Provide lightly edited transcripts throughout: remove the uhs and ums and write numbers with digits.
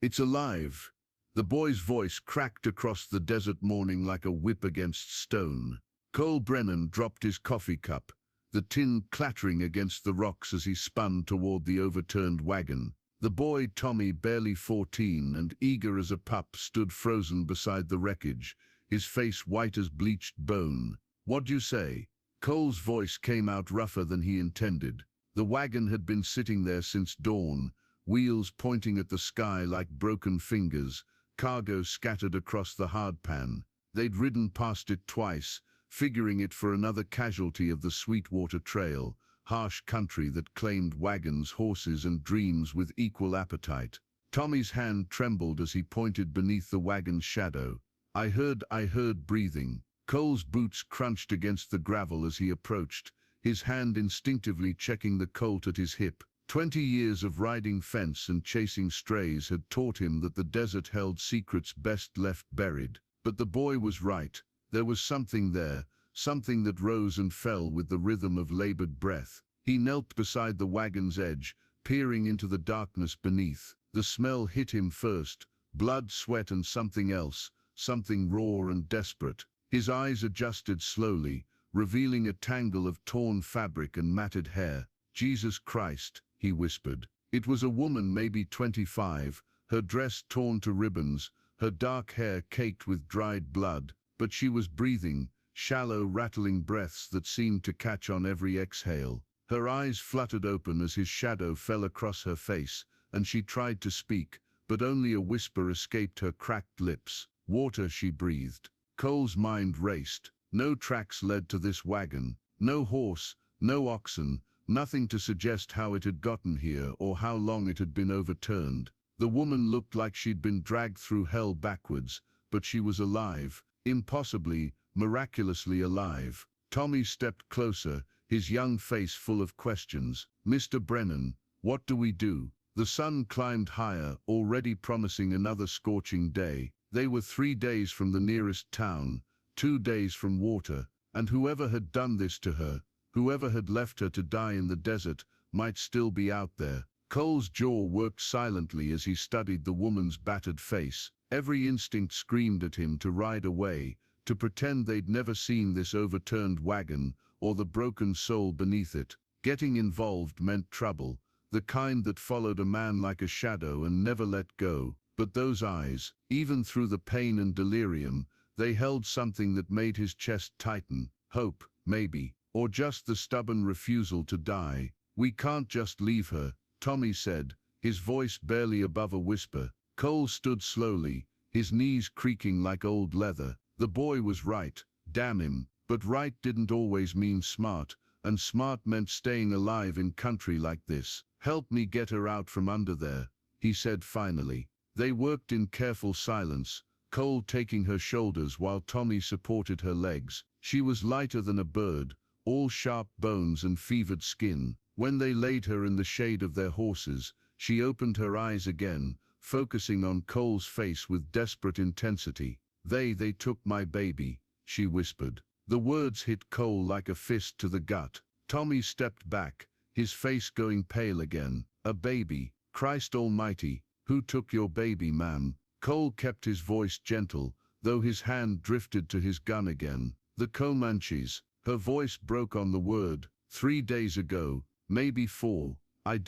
It's alive. The boy's voice cracked across the desert morning like a whip against stone. Cole Brennan dropped his coffee cup, the tin clattering against the rocks as he spun toward the overturned wagon. The boy, Tommy, barely 14 and eager as a pup, stood frozen beside the wreckage, his face white as bleached bone. "What'd you say?" Cole's voice came out rougher than he intended. The wagon had been sitting there since dawn, wheels pointing at the sky like broken fingers, cargo scattered across the hardpan. They'd ridden past it twice, figuring it for another casualty of the Sweetwater Trail, harsh country that claimed wagons, horses, and dreams with equal appetite. Tommy's hand trembled as he pointed beneath the wagon's shadow. I heard breathing. Cole's boots crunched against the gravel as he approached, his hand instinctively checking the colt at his hip. 20 years of riding fence and chasing strays had taught him that the desert held secrets best left buried. But the boy was right. There was something there, something that rose and fell with the rhythm of labored breath. He knelt beside the wagon's edge, peering into the darkness beneath. The smell hit him first, blood, sweat, and something else, something raw and desperate. His eyes adjusted slowly, revealing a tangle of torn fabric and matted hair. "Jesus Christ," he whispered. It was a woman, maybe 25, her dress torn to ribbons, her dark hair caked with dried blood, but she was breathing, shallow, rattling breaths that seemed to catch on every exhale. Her eyes fluttered open as his shadow fell across her face, and she tried to speak, but only a whisper escaped her cracked lips. "Water," she breathed. Cole's mind raced. No tracks led to this wagon, no horse, no oxen, nothing to suggest how it had gotten here or how long it had been overturned. The woman looked like she'd been dragged through hell backwards, but she was alive, impossibly, miraculously alive. Tommy stepped closer, his young face full of questions. "Mr. Brennan, what do we do?" The sun climbed higher, already promising another scorching day. They were 3 days from the nearest town, 2 days from water, and whoever had done this to her, whoever had left her to die in the desert, might still be out there. Cole's jaw worked silently as he studied the woman's battered face. Every instinct screamed at him to ride away, to pretend they'd never seen this overturned wagon or the broken soul beneath it. Getting involved meant trouble, the kind that followed a man like a shadow and never let go. But those eyes, even through the pain and delirium, they held something that made his chest tighten. Hope, maybe, or just the stubborn refusal to die. "We can't just leave her," Tommy said, his voice barely above a whisper. Cole stood slowly, his knees creaking like old leather. The boy was right, damn him, but right didn't always mean smart, and smart meant staying alive in country like this. "Help me get her out from under there," he said finally. They worked in careful silence, Cole taking her shoulders while Tommy supported her legs. She was lighter than a bird, all sharp bones and fevered skin. When they laid her in the shade of their horses, she opened her eyes again, focusing on Cole's face with desperate intensity. They took my baby," she whispered. The words hit Cole like a fist to the gut. Tommy stepped back, his face going pale again. "A baby? Christ almighty! Who took your baby, ma'am?" Cole kept his voice gentle, though his hand drifted to his gun again. "The Comanches." Her voice broke on the word. 3 days ago, maybe 4. I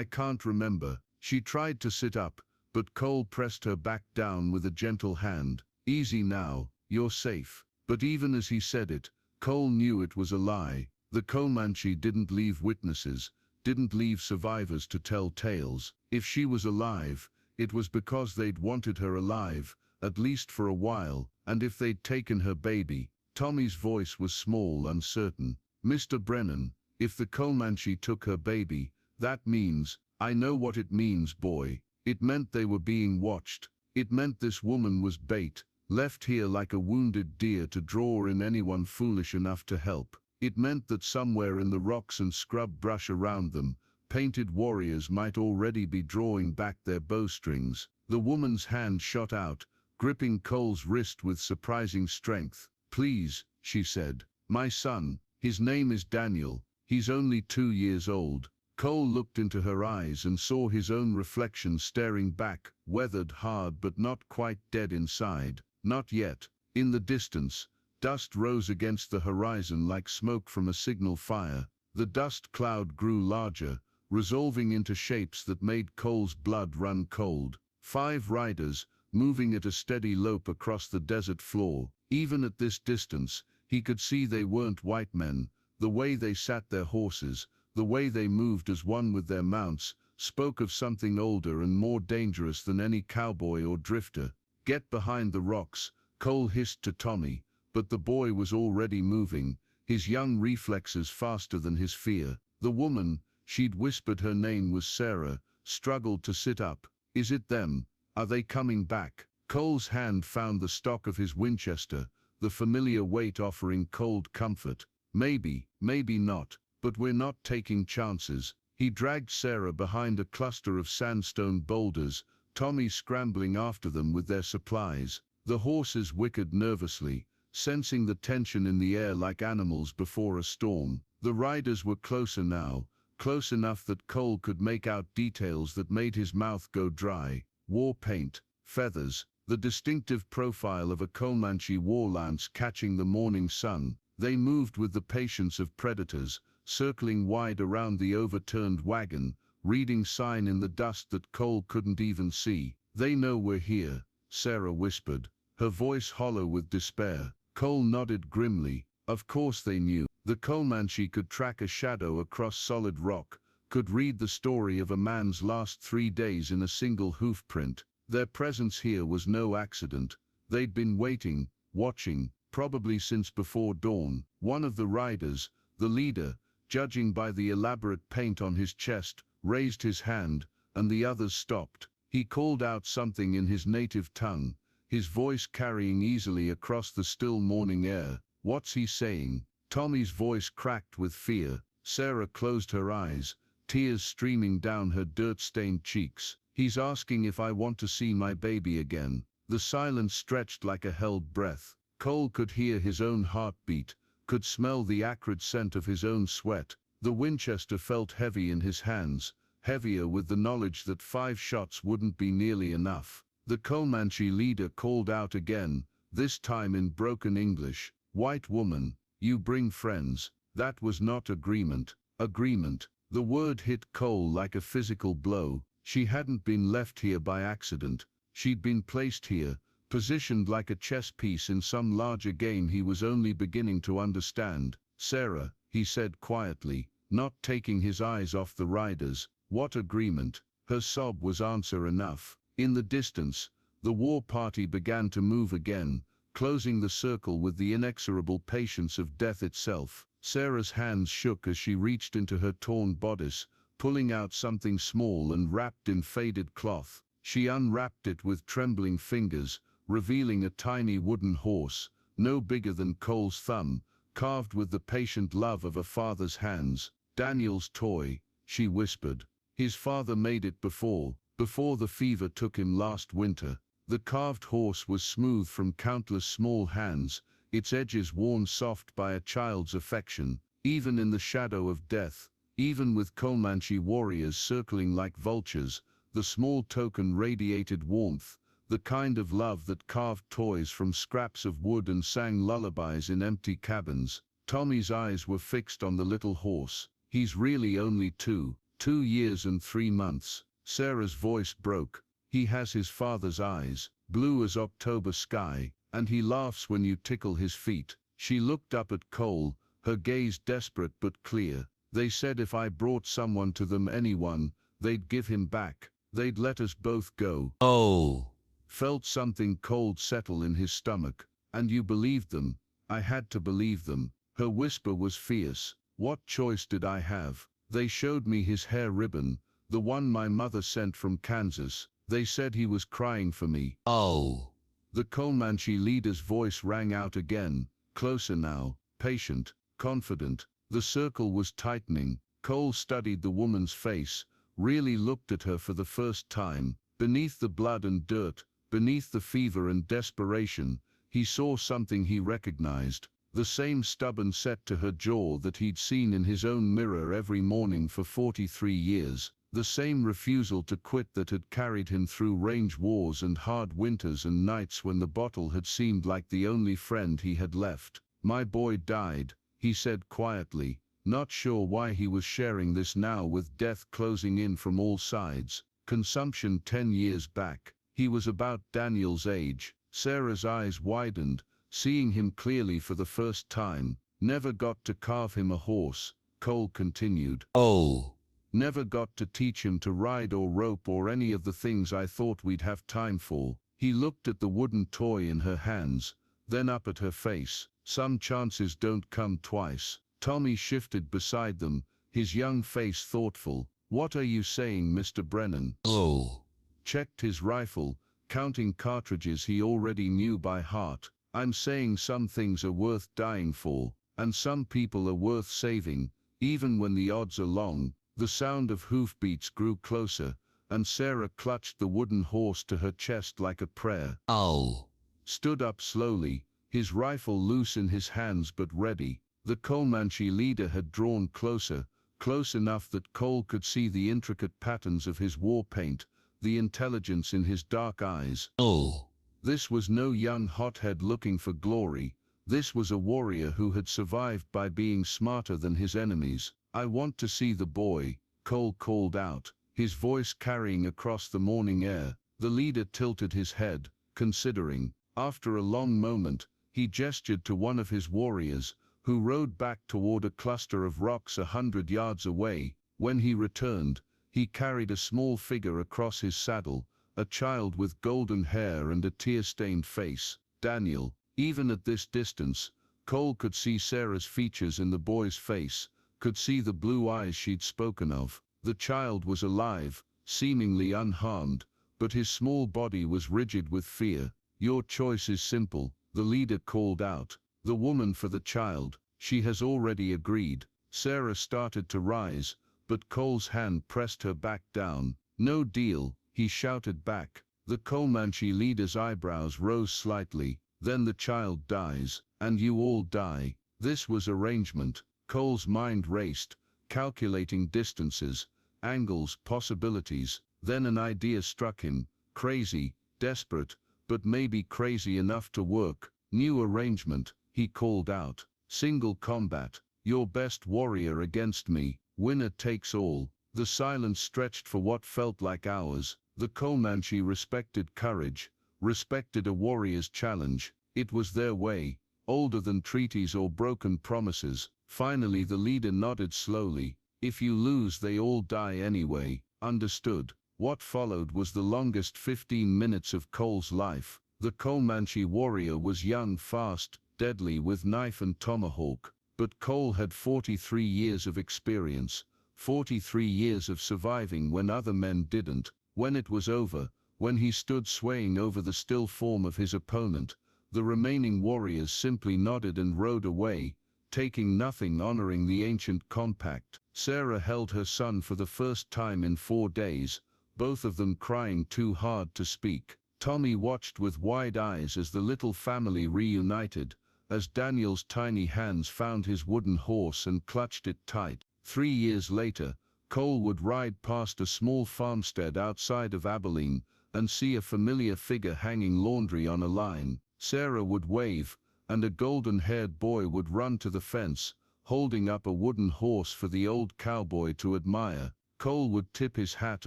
can't remember." She tried to sit up, but Cole pressed her back down with a gentle hand. "Easy now, you're safe." But even as he said it, Cole knew it was a lie. The Comanche didn't leave witnesses, didn't leave survivors to tell tales. If she was alive, it was because they'd wanted her alive, at least for a while, and if they'd taken her baby. Tommy's voice was small, uncertain. "Mr. Brennan, if the Comanche took her baby, that means—" "I know what it means, boy. It meant they were being watched. It meant this woman was bait, left here like a wounded deer to draw in anyone foolish enough to help. It meant that somewhere in the rocks and scrub brush around them, painted warriors might already be drawing back their bowstrings." The woman's hand shot out, gripping Cole's wrist with surprising strength. "Please," she said. "My son, his name is Daniel. He's only 2 years old." Cole looked into her eyes and saw his own reflection staring back, weathered, hard but not quite dead inside. Not yet. In the distance, dust rose against the horizon like smoke from a signal fire. The dust cloud grew larger, resolving into shapes that made Cole's blood run cold. 5 riders, moving at a steady lope across the desert floor. Even at this distance, he could see they weren't white men. The way they sat their horses, the way they moved as one with their mounts, spoke of something older and more dangerous than any cowboy or drifter. "Get behind the rocks," Cole hissed to Tommy, but the boy was already moving, his young reflexes faster than his fear. The woman, she'd whispered her name was Sarah, struggled to sit up. "Is it them? Are they coming back?" Cole's hand found the stock of his Winchester, the familiar weight offering cold comfort. "Maybe, maybe not, but we're not taking chances." He dragged Sarah behind a cluster of sandstone boulders, Tommy scrambling after them with their supplies. The horses whickered nervously, sensing the tension in the air like animals before a storm. The riders were closer now, close enough that Cole could make out details that made his mouth go dry. War paint, feathers, the distinctive profile of a Comanche war lance catching the morning sun. They moved with the patience of predators, circling wide around the overturned wagon, reading sign in the dust that Cole couldn't even see. "They know we're here," Sarah whispered, her voice hollow with despair. Cole nodded grimly. Of course they knew. The Comanche could track a shadow across solid rock, could read the story of a man's last 3 days in a single hoof print. Their presence here was no accident. They'd been waiting, watching, probably since before dawn. One of the riders, the leader, judging by the elaborate paint on his chest, raised his hand, and the others stopped. He called out something in his native tongue, his voice carrying easily across the still morning air. "What's he saying?" Tommy's voice cracked with fear. Sarah closed her eyes, tears streaming down her dirt-stained cheeks. "He's asking if I want to see my baby again." The silence stretched like a held breath. Cole could hear his own heartbeat, could smell the acrid scent of his own sweat. The Winchester felt heavy in his hands, heavier with the knowledge that 5 shots wouldn't be nearly enough. The Comanche leader called out again, this time in broken English. "White woman, you bring friends." That was not agreement. Agreement. The word hit Cole like a physical blow. She hadn't been left here by accident. She'd been placed here, positioned like a chess piece in some larger game he was only beginning to understand. "Sarah," he said quietly, not taking his eyes off the riders. "What agreement?" Her sob was answer enough. In the distance, the war party began to move again, closing the circle with the inexorable patience of death itself. Sarah's hands shook as she reached into her torn bodice, pulling out something small and wrapped in faded cloth. She unwrapped it with trembling fingers, revealing a tiny wooden horse, no bigger than Cole's thumb, carved with the patient love of a father's hands. "Daniel's toy," she whispered. "His father made it before the fever took him last winter." The carved horse was smooth from countless small hands, its edges worn soft by a child's affection. Even in the shadow of death, even with Comanche warriors circling like vultures, the small token radiated warmth, the kind of love that carved toys from scraps of wood and sang lullabies in empty cabins. Tommy's eyes were fixed on the little horse. "He's really only 2 years and 3 months. Sarah's voice broke. "He has his father's eyes, blue as October sky, and he laughs when you tickle his feet." She looked up at Cole, her gaze desperate but clear. "They said if I brought someone to them, anyone, they'd give him back. They'd let us both go." "Oh!" Felt something cold settle in his stomach. "And you believed them?" "I had to believe them." Her whisper was fierce. "What choice did I have? They showed me his hair ribbon, the one my mother sent from Kansas. They said he was crying for me." "Oh!" The Comanche leader's voice rang out again, closer now, patient, confident. The circle was tightening. Cole studied the woman's face, really looked at her for the first time. Beneath the blood and dirt, beneath the fever and desperation, he saw something he recognized. The same stubborn set to her jaw that he'd seen in his own mirror every morning for 43 years. The same refusal to quit that had carried him through range wars and hard winters and nights when the bottle had seemed like the only friend he had left. "My boy died," he said quietly, not sure why he was sharing this now with death closing in from all sides. Consumption 10 years back. He was about Daniel's age. Sarah's eyes widened, seeing him clearly for the first time. "Never got to carve him a horse," Cole continued. Oh. "Never got to teach him to ride or rope or any of the things I thought we'd have time for." He looked at the wooden toy in her hands, then up at her face. "Some chances don't come twice." Tommy shifted beside them, his young face thoughtful. "What are you saying, Mr. Brennan?" Oh. Checked his rifle, counting cartridges he already knew by heart. "I'm saying some things are worth dying for, and some people are worth saving, even when the odds are long." The sound of hoofbeats grew closer, and Sarah clutched the wooden horse to her chest like a prayer. Oh. Stood up slowly, his rifle loose in his hands but ready. The Comanche leader had drawn closer, close enough that Cole could see the intricate patterns of his war paint, the intelligence in his dark eyes. Oh. This was no young hothead looking for glory. This was a warrior who had survived by being smarter than his enemies. "I want to see the boy," Cole called out, his voice carrying across the morning air. The leader tilted his head, considering. After a long moment, he gestured to one of his warriors, who rode back toward a cluster of rocks 100 yards away. When he returned, he carried a small figure across his saddle, a child with golden hair and a tear-stained face. Daniel. Even at this distance, Cole could see Sarah's features in the boy's face, could see the blue eyes she'd spoken of. The child was alive, seemingly unharmed, but his small body was rigid with fear. "Your choice is simple," the leader called out. "The woman for the child. She has already agreed." Sarah started to rise, but Cole's hand pressed her back down. "No deal," he shouted back. The Comanche leader's eyebrows rose slightly. "Then the child dies, and you all die." This was arrangement. Cole's mind raced, calculating distances, angles, possibilities. Then an idea struck him. Crazy, desperate, but maybe crazy enough to work. "New arrangement," he called out. "Single combat. Your best warrior against me. Winner takes all." The silence stretched for what felt like hours. The Comanche respected courage, respected a warrior's challenge. It was their way, older than treaties or broken promises. Finally the leader nodded slowly. "If you lose they all die anyway." Understood. What followed was the longest 15 minutes of Cole's life. The Comanche warrior was young, fast, deadly with knife and tomahawk. But Cole had 43 years of experience, 43 years of surviving when other men didn't. When it was over, when he stood swaying over the still form of his opponent, the remaining warriors simply nodded and rode away, taking nothing, honoring the ancient compact. Sarah held her son for the first time in 4 days, both of them crying too hard to speak. Tommy watched with wide eyes as the little family reunited, as Daniel's tiny hands found his wooden horse and clutched it tight. 3 years later, Cole would ride past a small farmstead outside of Abilene and see a familiar figure hanging laundry on a line. Sarah would wave, and a golden-haired boy would run to the fence, holding up a wooden horse for the old cowboy to admire. Cole would tip his hat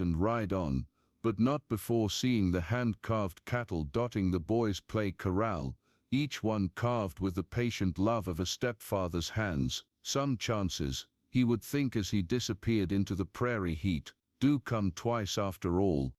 and ride on, but not before seeing the hand-carved cattle dotting the boys' play corral, each one carved with the patient love of a stepfather's hands. Some chances, he would think as he disappeared into the prairie heat, do come twice after all.